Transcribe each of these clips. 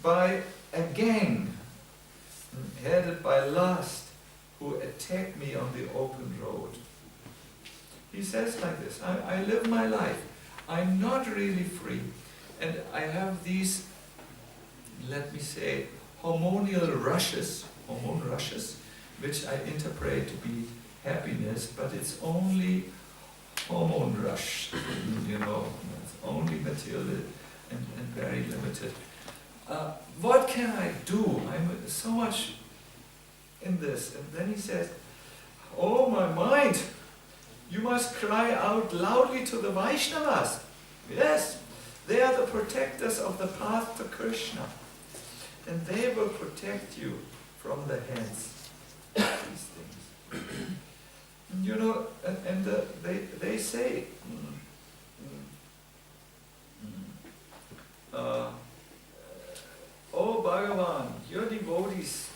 by a gang headed by lust who attack me on the open road. He says like this, I live my life, I'm not really free, and I have these, let me say, hormone rushes, which I interpret to be happiness, but it's only hormone rush, it's only material and very limited. What can I do? I'm so much in this. And then he says, oh my mind, you must cry out loudly to the Vaishnavas. Yes, they are the protectors of the path to Krishna. And they will protect you from the hands of these things. They say, oh Bhagavan, your devotees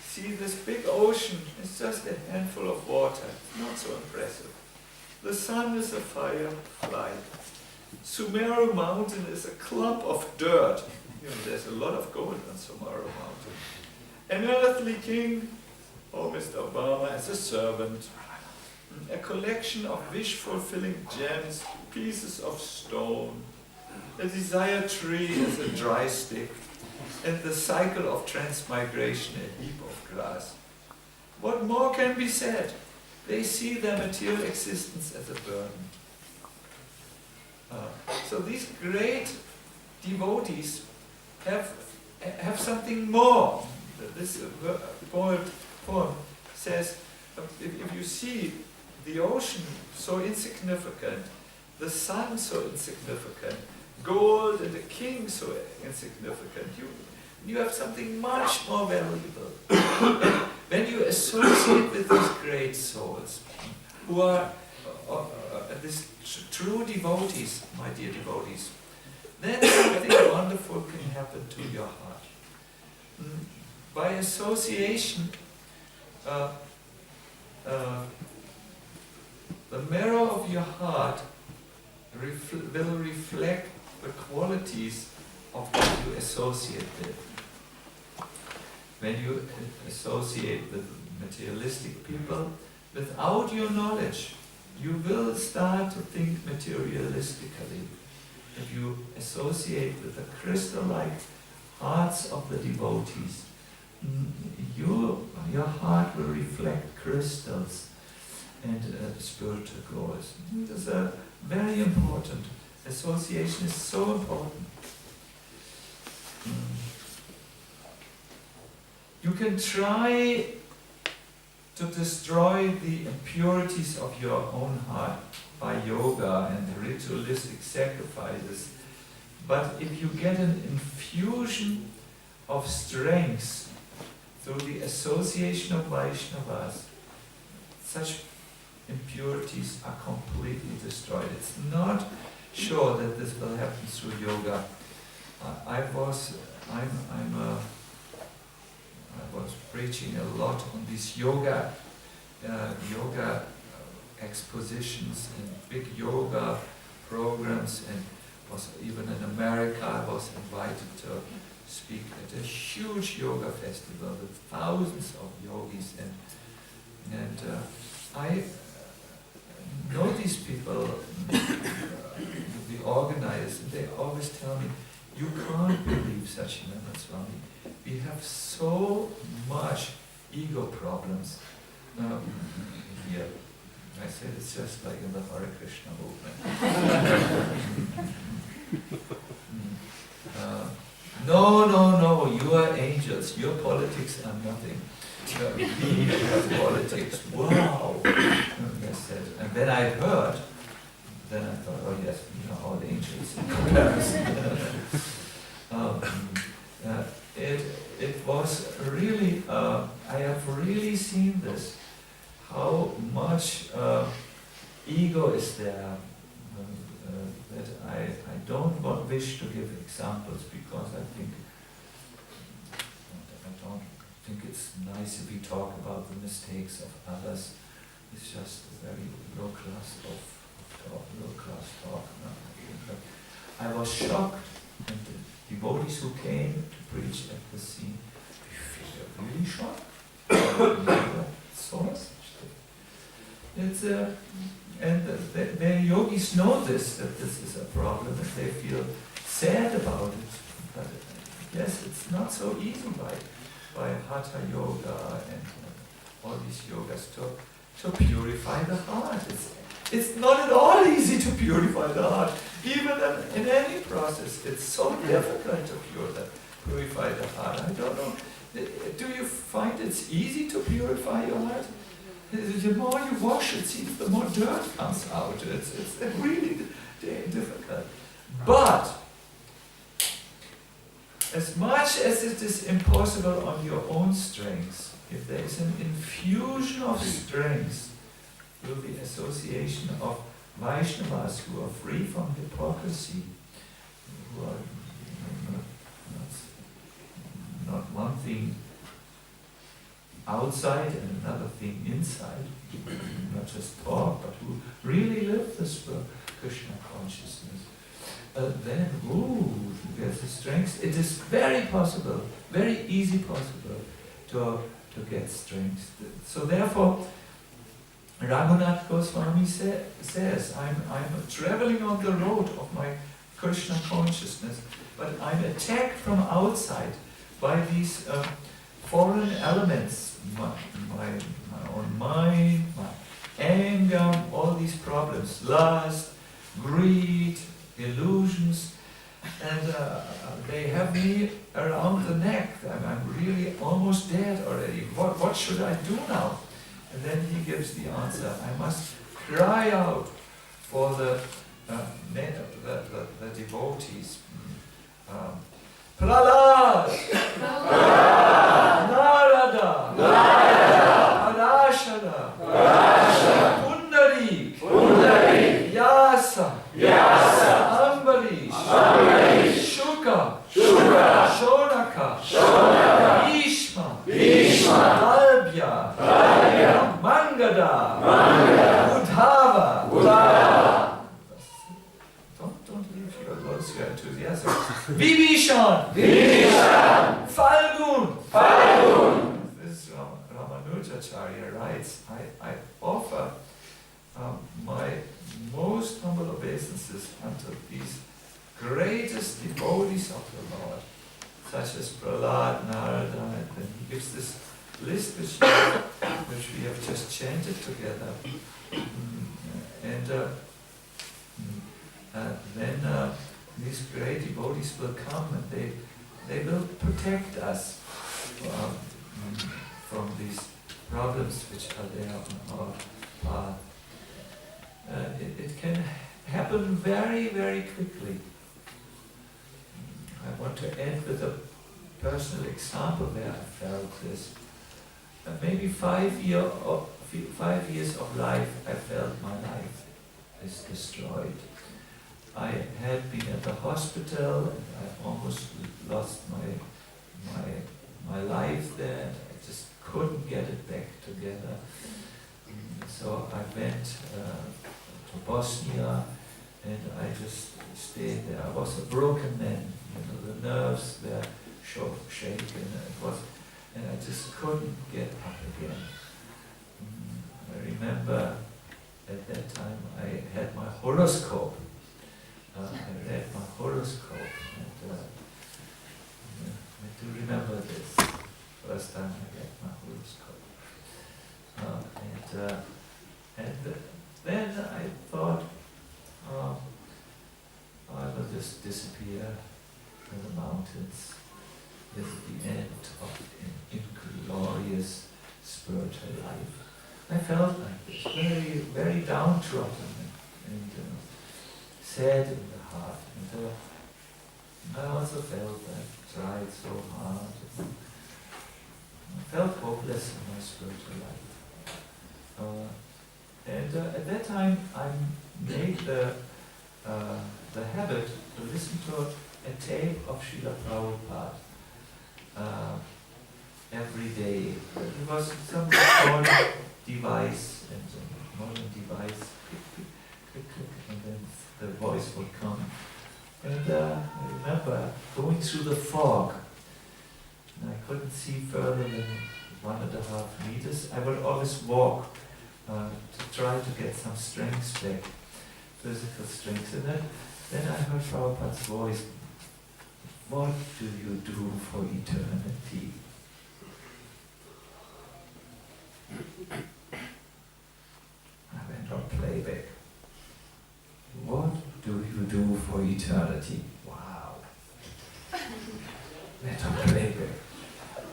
see this big ocean, it's just a handful of water, it's not so impressive. The sun is a firefly. Sumeru mountain is a clump of dirt. There's a lot of gold on Sumeru mountain. An earthly king, oh Mr. Obama, is a servant. A collection of wish-fulfilling gems, pieces of stone. A desire tree is a dry stick. And the cycle of transmigration, a heap of grass. What more can be said? They see their material existence as a burden. So these great devotees have something more. This poem says, if you see the ocean so insignificant, the sun so insignificant, gold and the king so insignificant, you have something much more valuable. When you associate with these great souls, who are these true devotees, my dear devotees, then something wonderful can happen to your heart. By association, the mirror of your heart will reflect the qualities of what you associate with. When you associate with materialistic people, without your knowledge, you will start to think materialistically. If you associate with the crystal-like hearts of the devotees, your heart will reflect crystals and spiritual glories. This is very important. Association is so important. You can try to destroy the impurities of your own heart by yoga and ritualistic sacrifices, but if you get an infusion of strength through the association of Vaishnavas, such impurities are completely destroyed. It's not sure that this will happen through yoga. I was preaching a lot on these yoga expositions and big yoga programs, and was even in America. I was invited to speak at a huge yoga festival with thousands of yogis, and I know these people, the organizers, and they always tell me, you can't believe Sachinanda Swami. We have so much ego problems here. I said it's just like in the Hare Krishna movement. No, you are angels. Your politics are nothing. We have politics. Wow! I said, and then I heard, then I thought, oh yes, we are all angels in comparison. It was really, I have really seen this, how much ego is there, that I don't wish to give examples, because I don't think it's nice if we talk about the mistakes of others. It's just a very low class talk. I was shocked And the devotees who came to preach at the scene, we feel really shocked. It's and the yogis know this, that this is a problem, and they feel sad about it. But yes, it's not so easy by hatha yoga and all these yogas to purify the heart. It's not at all easy to purify the heart. Even in any process, it's so difficult to purify the heart. I don't know. Do you find it's easy to purify your heart? The more you wash it, seems the more dirt comes out. It's really difficult. But as much as it is impossible on your own strength, if there is an infusion of strength through the association of Vaishnavas who are free from hypocrisy, who are not one thing outside and another thing inside, not just talk, but who really live this Krishna consciousness, then, there's the strength. It is very possible, very easy possible to get strength. So therefore, Raghunath Goswami says, I'm traveling on the road of my Krishna consciousness, but I'm attacked from outside by these foreign elements, my own mind, my anger, all these problems, lust, greed, illusions, and they have me around the neck. I'm really almost dead already. What should I do now? And then he gives the answer. I must cry out for the devotees. Prahlad! Narada! Parashara! Pundarik! Vyasa! Ambarish! Shuka! Shonaka! Bhishma! Dalbhya! Mangada! Uddhava! Don't leave your words, your enthusiasm. Vibhishan! Falgun! This Ramanujacharya writes, I offer my most humble obeisances unto these greatest devotees of the Lord, such as Prahlad, Narada, and he gives this list which we have just chanted together. And then these great devotees will come and they will protect us from these problems which are there on our path. It can happen very, very quickly. I want to end with a personal example where I felt this. Maybe 5 years of life, I felt my life is destroyed. I had been at the hospital and I almost lost my life there. I just couldn't get it back together. So I went to Bosnia and I just stayed there. I was a broken man. The nerves were shaken. And I just couldn't get up again. I remember at that time I had my horoscope. I read my horoscope, and I do remember this first time I read my horoscope. And then I thought, I will just disappear in the mountains. This is the end of an inglorious spiritual life. I felt like this, very, very downtrodden and sad in the heart. And I also felt I tried so hard. I felt hopeless in my spiritual life. And at that time, I made the habit to listen to a tape of Srila Prabhupada every day. It was some recording device, and a modern device, click, click, click, click, and then the voice would come. And I remember going through the fog, and I couldn't see further than 1.5 meters. I would always walk to try to get some strength back, physical strength. And then I heard Prabhupada's voice, "What do you do for eternity?" I went on playback. What do you do for eternity? Wow. Went on playback.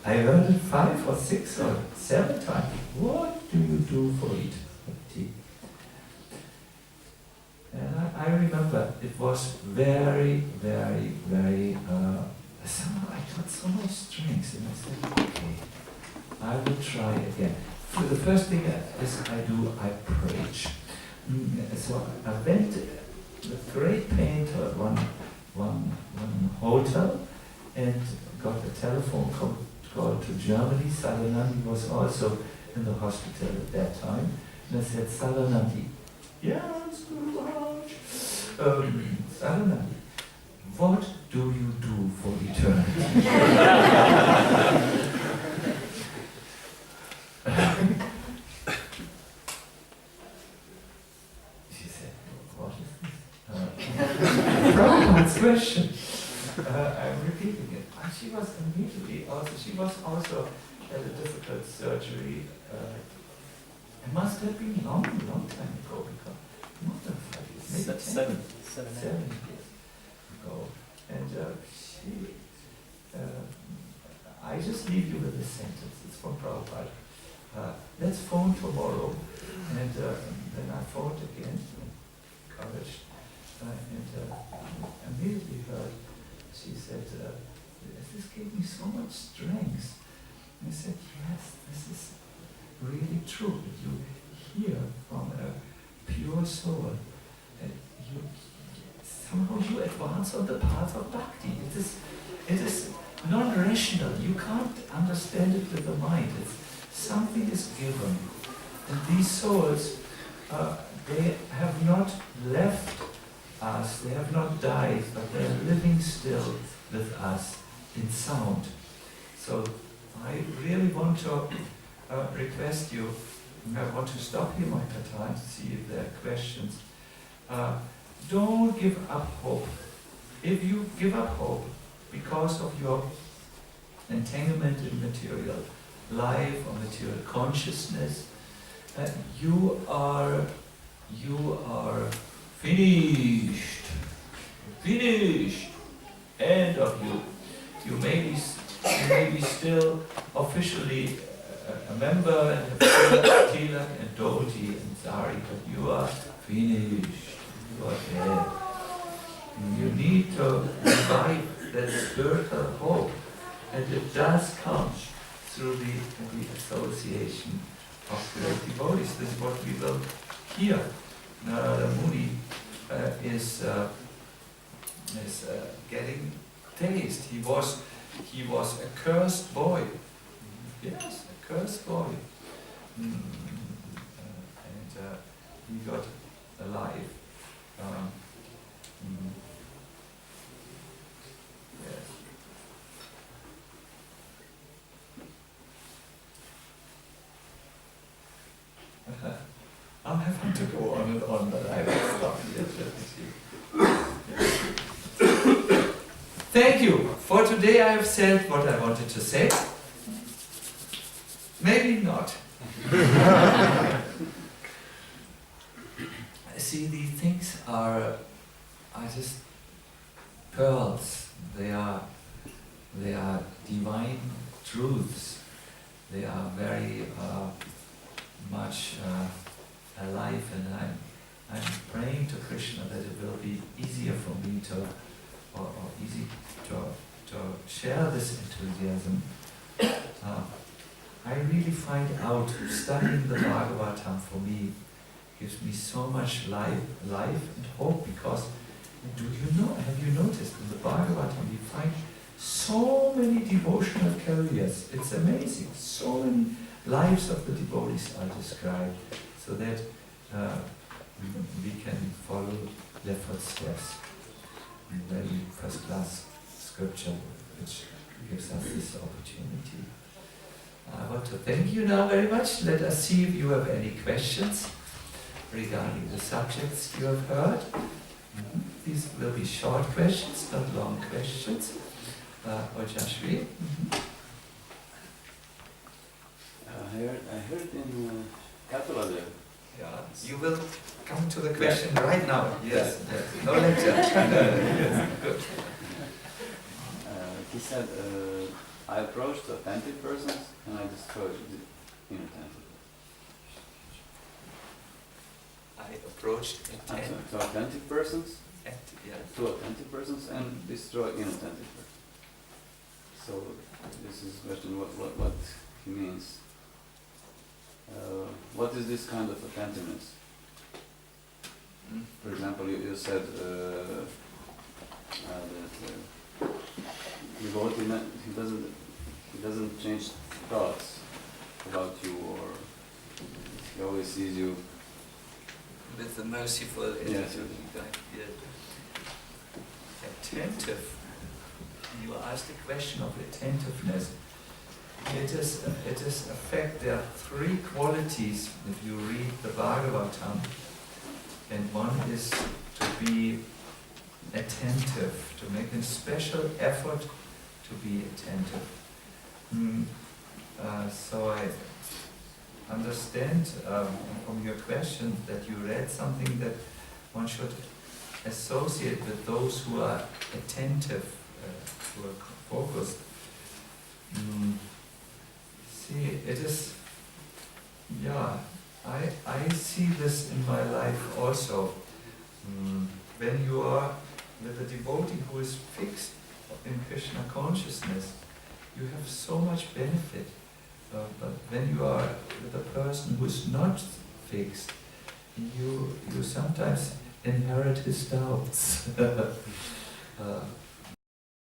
I heard it 5 or 6 or 7 times. What do you do for eternity? And I remember it was very, very, very, somehow I got so much strength, and I said, okay, I will try again. So the first thing is I do, I preach. So I went with great pain to one hotel and got a telephone call to Germany. Salanandi was also in the hospital at that time. And I said, Salanandi, yes, Guru Maharaj. Salanandi, what do you do for eternity? She said, what is this? Prabhupada's question. I'm repeating it. And she was immediately also, she was also at a difficult surgery. It must have been long time ago, because more than 5 years, maybe 7 years ago. And I just leave you with this sentence. It's from Prabhupada. Let's phone tomorrow. And then I phoned again, encouraged, and immediately heard, she said, this gave me so much strength. And I said, yes, this is really true. You hear from a pure soul, and somehow you advance on the path of bhakti. It is non-rational. You can't understand it with the mind. Something is given. And these souls, they have not left us, they have not died, but they are living still with us in sound. So I really want to request you, I want to stop here my time to see if there are questions. Don't give up hope. If you give up hope because of your entanglement in material life or material consciousness, you are finished. Finished. End of you. You may be still officially a member and have tilak and dhoti and sari, but you are finished. You are dead. You need to revive that spiritual hope, and it does come through the association of great devotees. This is what we will hear. Narada Muni is getting taste. He was a cursed boy. Yes, a cursed boy. And he got alive. Yes. I'm having to go on and on, but I will stop here. Thank you. For today I have said what I wanted to say. Maybe not. See, these things are just pearls. They are divine truths. They are very much alive, and I'm praying to Krishna that it will be easier for me or easy to share this enthusiasm. I really find out studying the Bhagavatam for me gives me so much life and hope, because have you noticed in the Bhagavatam we find so many devotional careers. It's amazing. So many lives of the devotees are described, so that we can follow their footsteps. very first-class scripture which gives us this opportunity. I want to thank you now very much. Let us see if you have any questions regarding the subjects you have heard. These will be short questions, not long questions. Ojashvi. I heard in Kapila there. Yeah, you will come to the question right now. Yes, yes. No lecture. Yes, good. He said, I approached authentic persons and I destroyed the inauthentic. I approached To authentic persons, yeah. to authentic persons and destroy inauthentic persons. So this is a question what he means. What is this kind of attentiveness? For example, you said that devotee, he doesn't change thoughts about you, or he always sees you With the merciful attitude. Yes. Attentive. You asked the question of attentiveness. It is a fact. There are three qualities if you read the Bhagavatam, and one is to be attentive, to make a special effort to be attentive. So I understand from your question that you read something that one should associate with those who are attentive, who are focused. See, it is, yeah, I see this in my life also. When you are with a devotee who is fixed in Krishna consciousness, you have so much benefit. But when you are with a person who is not fixed, you sometimes inherit his doubts.